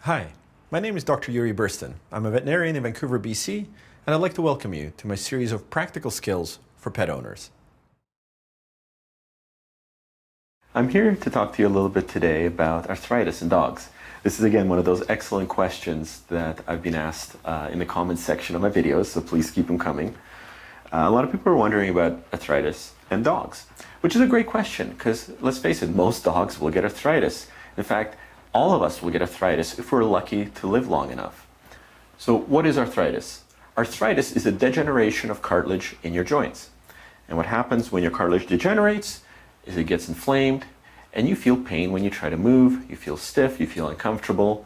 Hi, my name is Dr. Uri Burstyn. I'm a veterinarian in Vancouver, BC, and I'd like to welcome you to my series of practical skills for pet owners. I'm here to talk to you a little bit today about arthritis in dogs. This is again one of those excellent questions that I've been asked in the comments section of my videos, so please keep them coming. A lot of people are wondering about arthritis and dogs, which is a great question because let's face it, most dogs will get arthritis. In fact, all of us will get arthritis if we're lucky to live long enough. So what is arthritis? Arthritis is a degeneration of cartilage in your joints. And what happens when your cartilage degenerates is it gets inflamed and you feel pain when you try to move, you feel stiff, you feel uncomfortable.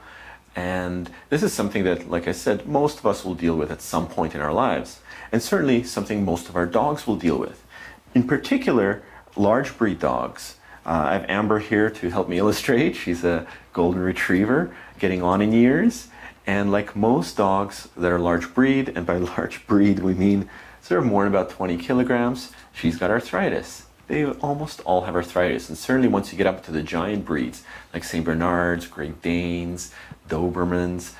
And this is something that, like I said, most of us will deal with at some point in our lives. And certainly something most of our dogs will deal with. In particular, large breed dogs. I have Amber here to help me illustrate. She's a golden retriever, getting on in years. And like most dogs that are large breed, and by large breed we mean sort of more than about 20 kilograms, she's got arthritis. They almost all have arthritis, and certainly once you get up to the giant breeds, like St. Bernards, Great Danes, Dobermans,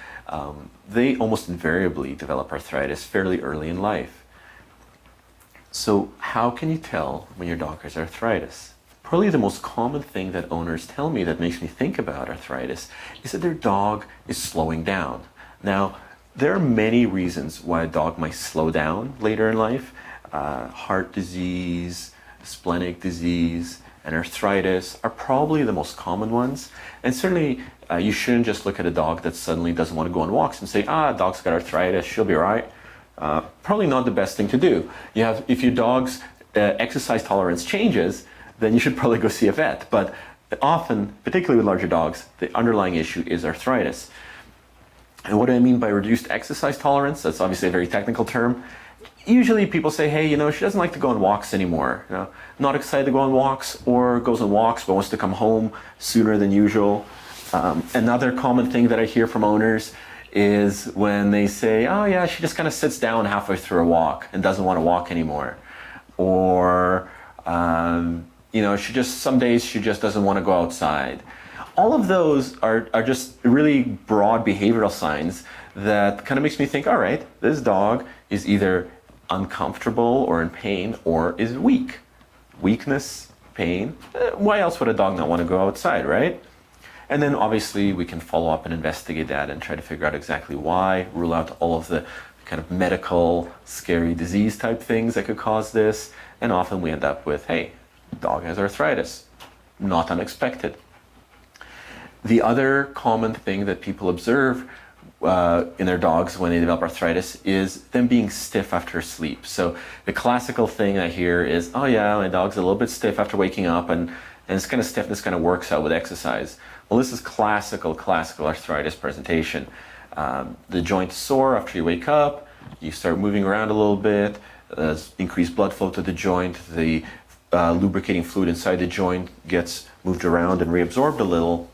they almost invariably develop arthritis fairly early in life. So how can you tell when your dog has arthritis? Probably the most common thing that owners tell me that makes me think about arthritis is that their dog is slowing down. Now, there are many reasons why a dog might slow down later in life. Heart disease, splenic disease, and arthritis are probably the most common ones. And certainly, you shouldn't just look at a dog that suddenly doesn't want to go on walks and say, dog's got arthritis, she'll be all right. Probably not the best thing to do. If your dog's exercise tolerance changes, then you should probably go see a vet. But often, particularly with larger dogs, the underlying issue is arthritis. And what do I mean by reduced exercise tolerance? That's obviously a very technical term. Usually people say, hey, she doesn't like to go on walks anymore. Not excited to go on walks, or goes on walks but wants to come home sooner than usual. Another common thing that I hear from owners is when they say, oh yeah, she just kind of sits down halfway through a walk and doesn't want to walk anymore. Or, some days she just doesn't want to go outside. All of those are just really broad behavioral signs that kind of makes me think, all right, this dog is either uncomfortable or in pain or is weak. Weakness, pain, why else would a dog not want to go outside, right? And then obviously we can follow up and investigate that and try to figure out exactly why, rule out all of the kind of medical, scary disease type things that could cause this. And often we end up with, hey, dog has arthritis. Not unexpected. The other common thing that people observe in their dogs when they develop arthritis is them being stiff after sleep. So the classical thing I hear is, oh yeah, my dog's a little bit stiff after waking up, and this kind of stiffness kind of works out with exercise. Well, this is classical arthritis presentation. The joint's sore after you wake up, you start moving around a little bit, increased blood flow to the joint, the lubricating fluid inside the joint gets moved around and reabsorbed a little,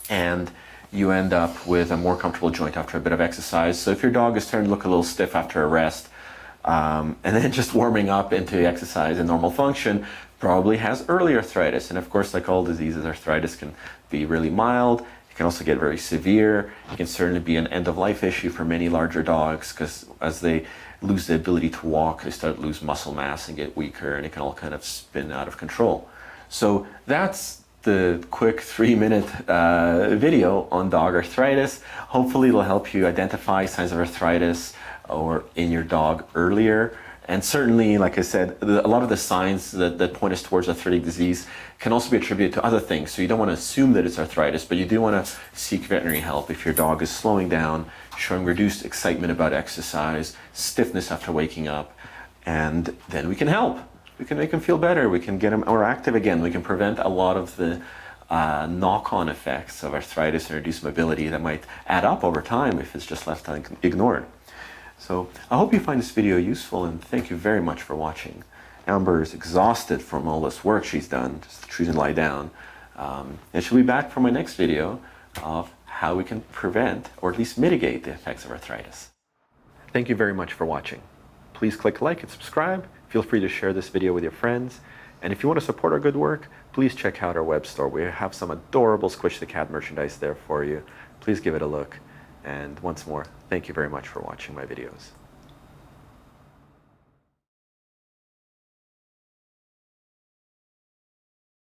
and you end up with a more comfortable joint after a bit of exercise. So if your dog is starting to look a little stiff after a rest, and then just warming up into exercise and normal function, probably has early arthritis. And of course, like all diseases, arthritis can be really mild. It can also get very severe. It can certainly be an end-of-life issue for many larger dogs, because as they lose the ability to walk, they start to lose muscle mass and get weaker, and it can all kind of spin out of control. So that's the quick 3-minute video on dog arthritis. Hopefully it'll help you identify signs of arthritis or in your dog earlier. And certainly, like I said, a lot of the signs that point us towards arthritic disease can also be attributed to other things. So you don't want to assume that it's arthritis, but you do want to seek veterinary help if your dog is slowing down, showing reduced excitement about exercise, stiffness after waking up, and then we can help. We can make them feel better. We can get them more active again. We can prevent a lot of the knock-on effects of arthritis and reduced mobility that might add up over time if it's just left ignored. So I hope you find this video useful, and thank you very much for watching. Amber is exhausted from all this work she's done, just choosing to lie down. And she'll be back for my next video of how we can prevent or at least mitigate the effects of arthritis. Thank you very much for watching. Please click like and subscribe. Feel free to share this video with your friends. And if you want to support our good work, please check out our web store. We have some adorable Squish the Cat merchandise there for you. Please please give it a look. And once more, thank you very much for watching my videos.